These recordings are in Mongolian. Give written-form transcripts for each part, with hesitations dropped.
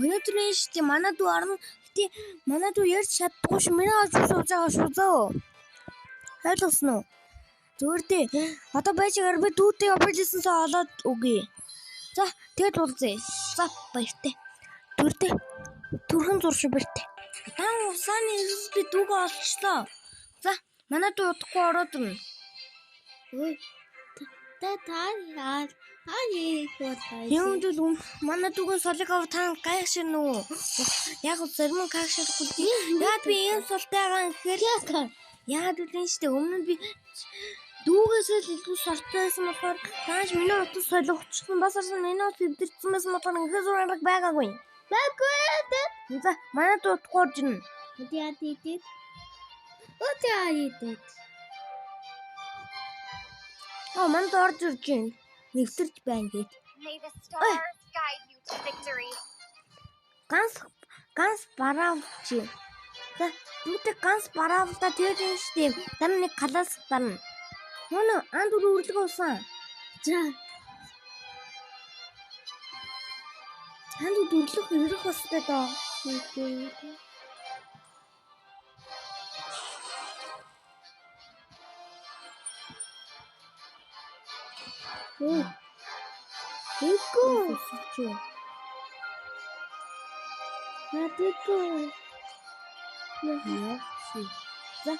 Өнөөдрийн штэ манай дүү арна. Гэтэ манай дүү ярьж чаддгүй ш. Миний авч сууж байгаа шүү зөө. Ойлгосон уу? Зүгээр дээ. Одоо байжгаар би дүүтэй явуулсан сая олоод үгүй. За тэгэд уулзъя. За баяртай. Дүртэй. Түрхэн зурш бэртэй. Тан усааны ирс би дүүгээ олчлоо. За манай дүү удахгүй ороод ирнэ. Юм манай дүүгийн солиг ав тань гайхширнэ үү? Яг зарим нь гайхширхгүй. Яагаад би энэ солтойгаа ихээр яагаад үгүй штэ өмнө нь би дүүгээсээ л илүү сортойсэн болохоор тааш миний утас солигдчихсан бас арсан миний утас өвдөрсөн байсан болохоор ингээд зураг байгаагүй. За манай дүү удахгүй орж ирнэ. Манд орж ирж байна. Нэвтэрч байна гээд. Ганс бараавч. За дүүтэй ганс бараавлаа тэгээд юм штэ. Дараа нэг калаас дарна. Мөн анд үрлэг усан. За. Анд үрлэг ирэх бастай доо. Эко. Надеко. За.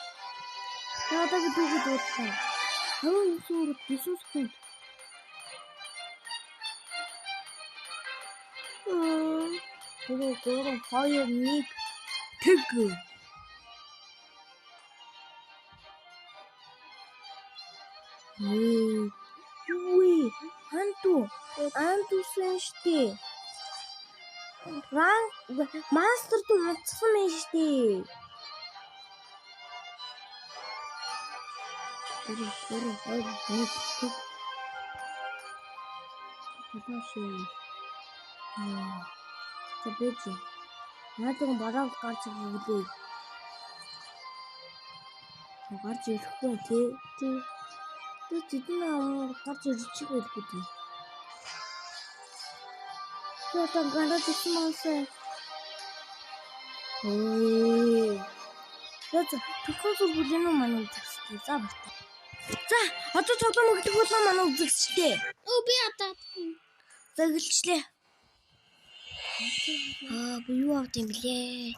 Надад дүүгээ дуудсан. Сүрд бисүсхэн. Гөрөн 2-1 тэг. Анту сэншти. Ранг мастер ту мацсан юм штэ. Тэбэжи. Наадын бараа гарч ирлээ. Гарч ирэхгүй тий. Тэдний гарч ирчих байлгүй тий. Тэгээд гараад ирсэн маасаа. Тэгэхээр бүлээн үү манай үзэгчтэй. За баяртай. За одоо цогцом өгдөг болоо манай үзэгчтэй. Би одоо. За гэлжлээ. Би юу авд юм блэ?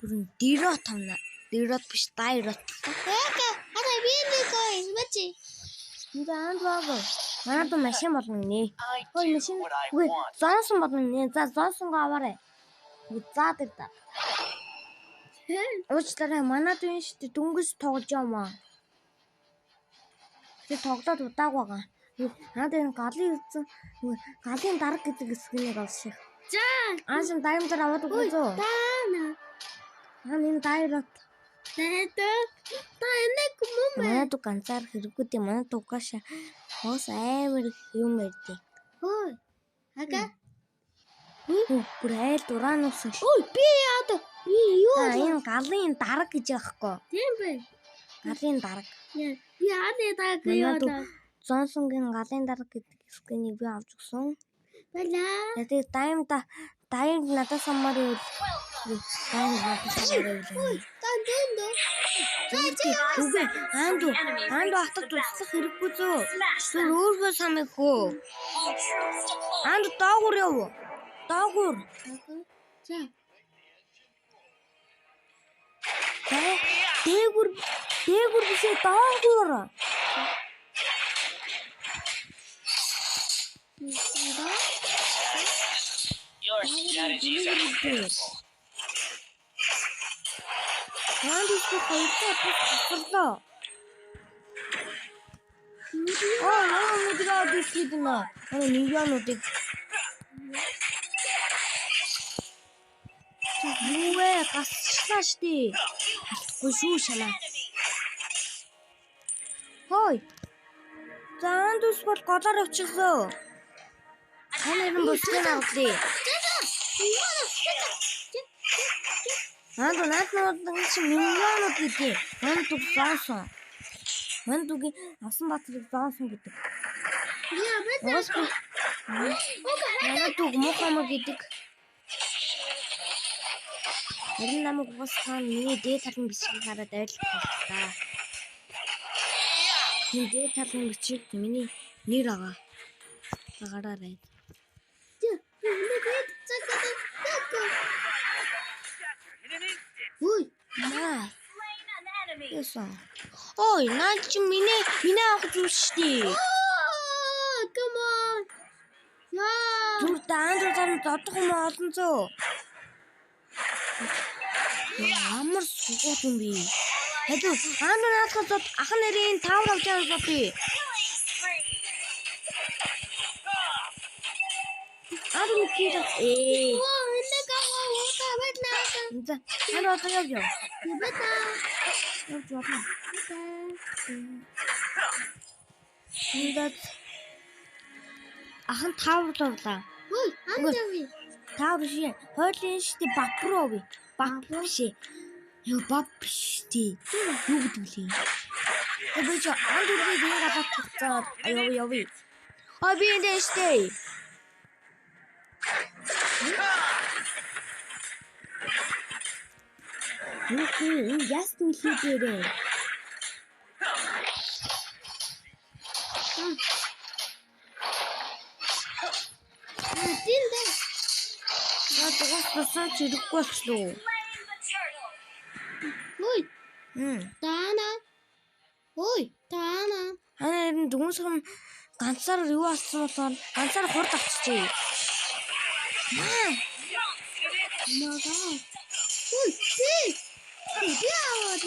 Бүрэн дирот тавна. Дирот биш дайрот. Би нэг бачи. Анд баага. Манайд машин болно нэ. Машин. Үгүй, зонсон болно нэ. За зонсонго аваарай. За тэр та. Уучлаарай, манайд энэ штэ дөнгөж тоглож яваа. Тэг тоглоод удаагүй байгаа. Наад энэ галын дарга гэдэг хэсгийг олших. За. Аашин даймтар аваад өгөө зөө. Энэ дайрот. Та энэк юм бэ? Манайд ганцаар хэрэггүй дээ. Манайд угаашаа хоос амар юм ярьдээ. Хөөе. Хага. Бүр айл дураанаас л. Би яа. Би юу? Энэ галын дарга гэж яахгүй. Тийм бэ. Галын дарга. Би хааны дарга яа. Зонсонгийн галын дарга гэдэг хэсгийг би авч өгсөн. Балаа. Тэгээд дайм надад самар юу. Дайм надад самар юу. Анду хатад туслах хэрэггүй зөө. Түр өөргөө самайхөө. Анду доогуур яв. Доогуур. За. Дээгүүр бишээ доогуур. Your strategies are terrible. Анду хоёроо. Мудраа дисгидна. Нигянуудыг. Юуэ гасчлаа штэ. Болохгүй шүү шалаа. Хой. Заандус бол голоор авчихсан. Ханарын босгын авлаа. Анду нааднууд чи миллионууд гэдэг. Анду заасан. Мандугийн авсан баатарыг зоонсон гэдэг. Яа, бэтээ. Мандуг мохамаг гэдэг. Харин намайг уусгаан миний дээд талын бичгийг хараад ойлгох та. Миний дээд талын бичиг миний нэр аваа. Гараарай. Ой, Маа. Яасан. Ой, наа чи миний авах зүйл шүү дээ. come on. Яа. Зүр даандраар додох юм олон зөө. Амар сугууд юм би. Хэдүү аанаагаад ах нарын таавар авч явах би. Аадын кидэ. За, ханаа одоо яв. Явж байна. Эндээ ахан таавар дуулаа. Ой, андами. Таавар шээ. Хойлын штэ бапроо. Бап шээ. Яа бап штэ. Юу гэдэг лээ. Эбэж андуугийн дээр гадаад туцаад яв. А би энэ штэ. Юу ястын хийдэрээ. Тиндэ. Яа чирэхгүй болчихлоо. Ой, Таана. Харин дүнсгэн ганцаар юу болсон болохоор ганцаар хурд авчихжээ. Мага. Ой, би аваад.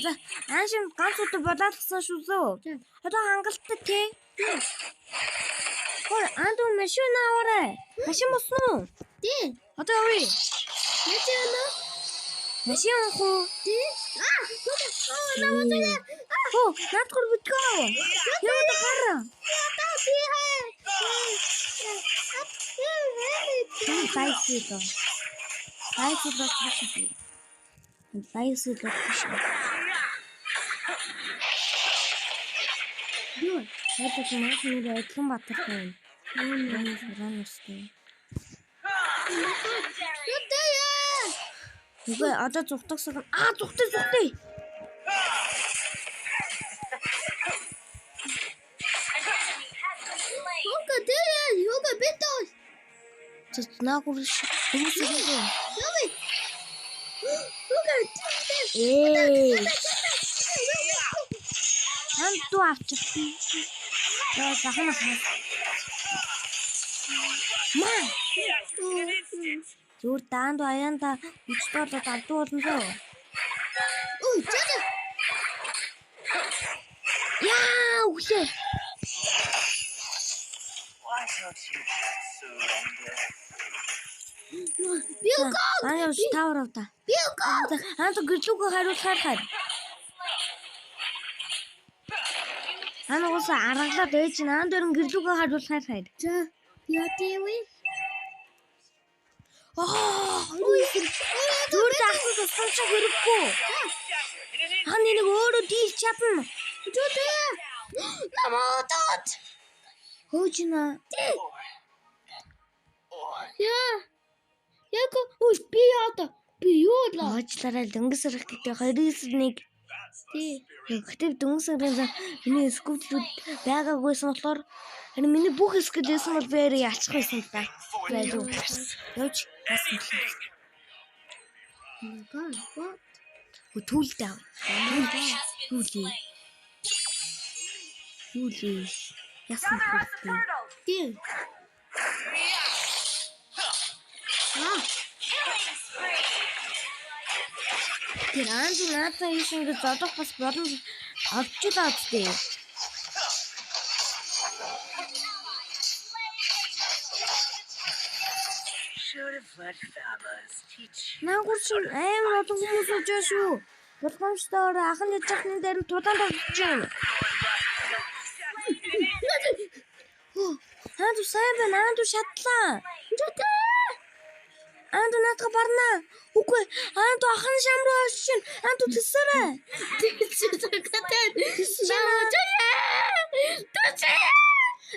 За аашин ганц удаа бодаалгасан шүү зөө. Одоо хангалттай тий. Хой андуу машин аваарай. Машин босно уу? Тий. Одоо явъя. Машин хоо. Тий. Намайг. Наадхур битгөө. Яваад гараа. Байсэдо. Юу? Яагаад машиныг адилхан батарсан юм? Сураанастай. Үгүй одоо зүгтгсаг. Зүгтээ. Юга битоо. Наагурш. Яви. Анту авчих. Яа сахана хаа. Маа. Зүр даанд аяанда бичдээд давтуу болноо. Ой, чаа. Яа, үхлээ. Аяа тавар авта. Анта гэрлүүгөө хариулахаар хаа. Ана уусаа аргалаад ээж наан дээр гэрлүүгөө хариулахаар хаа. За, яативи. Зүр таахыг туссан ч хэрэггүй. Хань нэг өөрөө дийлж чадна. Зүтээ. Намаатат. Хоожина. Яа. Яг ой би яада. Би юу л Аачлаараа дөнгөс өрөх гэдэг 29-ыг тий. Гэхдээ дөнгөс өрхийн миний скүтлүүд байгаагүйсэн болохоор харин миний бүх скүлээсэн бол би яачих байсан та. Яадаг. Явж яасан бэ? What? Түлдээ. Юули. Яасан бэ? Тий. Гэранд наатаа ийшинг зодох бас болон авчлаа үстэй. Наагурч амар олон хүмүүс очоо шүү. Болгоомжтойгоор ахын яжхны дээр нь тудаан тавьж байна. Хаа сайн байна. Наад шатлаа. Аанду наадах барна. Үгүй. Аанду ахын шам руу очив. Аанду тэсэрэ.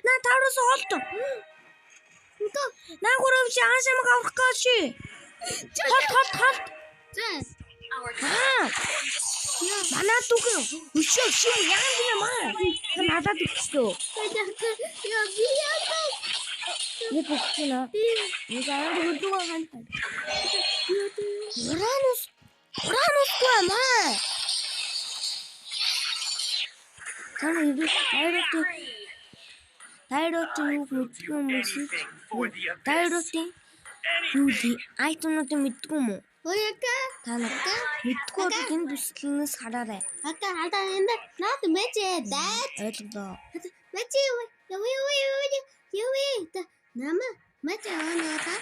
На тавраас олд. На гурав чи аан шамыг аврах гэж. Хот. Манай түгэн өшөө шим яан би маа. Надад өгчөө. Не бүгчнэ. Яагаад хөдөө хантаа. Уранус маа. Таны дайрот юу мэдгүй юм бэ? Дайрот юу ди айтонууд мэдгүй юм уу? Ояка. Та надад мэдгүй бол энэ бүслэнээс хараарай. Ака энэ наад мэжээ дайт. Ойлголоо. Мэжээ юу нама мэжээ оноота.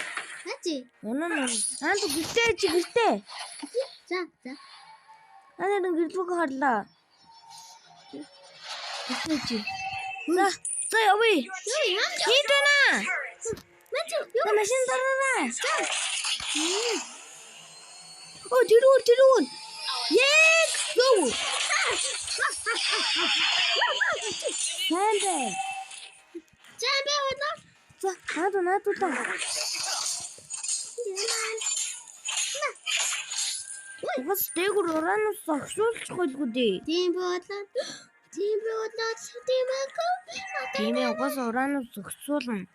Мэжээ. Оноо. Аанду гэртээ. За. Анаа гэртвэг харлаа. Гэртээ. За явъя. Хийдэнэ. Мэжээ. Машин дараарай. Оо тэрүүн. Яг гоо. Хэнэ. Жабэ удаа. За надад та. Угаас дээгүр уранус огшуулчих байлгүй дээ. Тийм болоо. Тийм ээ угаас уранус огшуулна.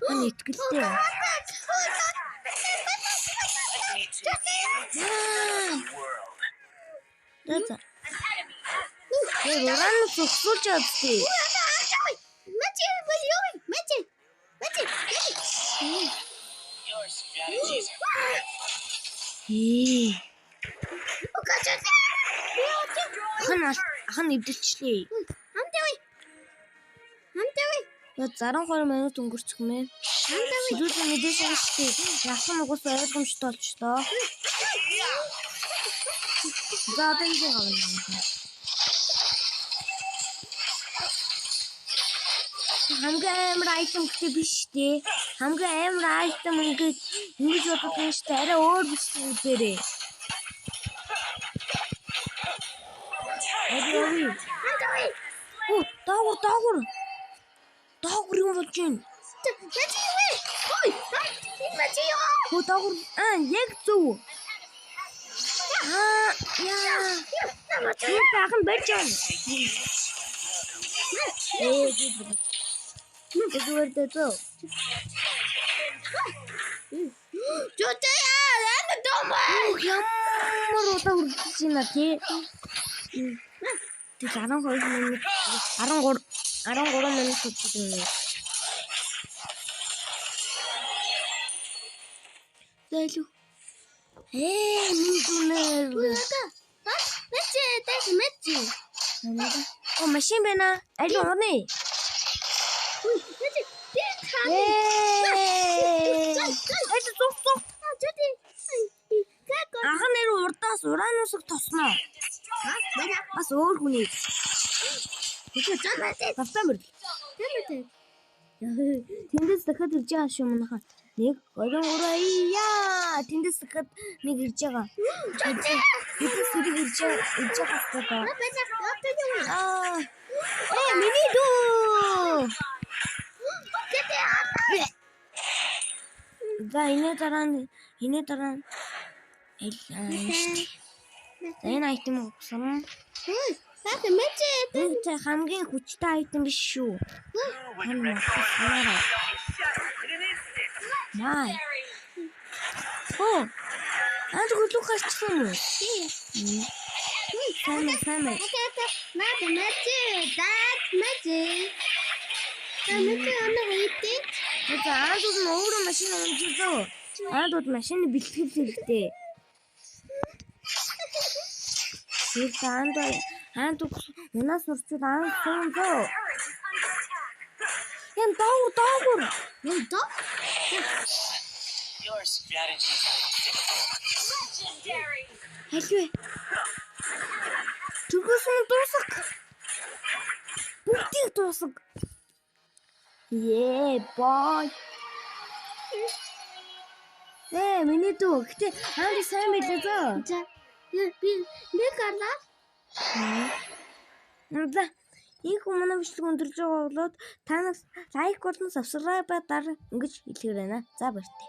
Хэн итгэлтэй. Дэта. Уранус огшуулж чаддээ. Хан эвдэлчлээ. За 12 минут өнгөрчих мэ. Сүүлд мэдээж штий. Яасан угаас ойлгомжтой болчихлоо. За одоо ингэ гавна. Хамгийн амар айтем гэдэг биш дээ. Хамгийн амар айтем ингэж бодох юм штэ. Арай өөр биш үдээрээ. Оо, даагур юм болж байна. Оо, даагур яг зөв. Яа. Бахан барьж байна. Зүгээр дээ. Ямар удаа үргэлж байна тий. Тэг 12 минут 13 минут үргэлж. Зайлу. Минутнэр. Мэжээ. Оо машин байна. Аль орны? Ахан нэр урдаас уранусыг тосноо. Бас өөр хүний. Тавтамэр. Тэндээс дахиад ирж байгаа шүү манайхаа. Нэг орон ураяа. Тэндээс дахиад нэг ирж байгаа. Тэндээс хэрэг ирж байгаа хэвээр. Миний дөө. За энэ дараа энэ айтем өгсөн. Энэ хамгийн хүчтэй айтем биш шүү. Май. Оо. Аад гүлүү хачсан юм. Сайн. Аадууд нь өөрөө машин унжлоо. Аадууд машины бэлтгэл хэрэгтэй. Тэр аадууд унаас урцууд суунзоо. Ян даагур. Your strategy is legendary. Хэлвэ. Түгээс нь дуусах. Бүгдийг дуусах. Yeah, boy. Миний дүү. Гэтэ хаана сайн билээ зөө. За би гарлаа. За. Ийм хүмүүс бичлэг өндөрлж байгаа болоод та нас лайк болон subscribe дараа ингэж хэлэхээр байна. За баяртай.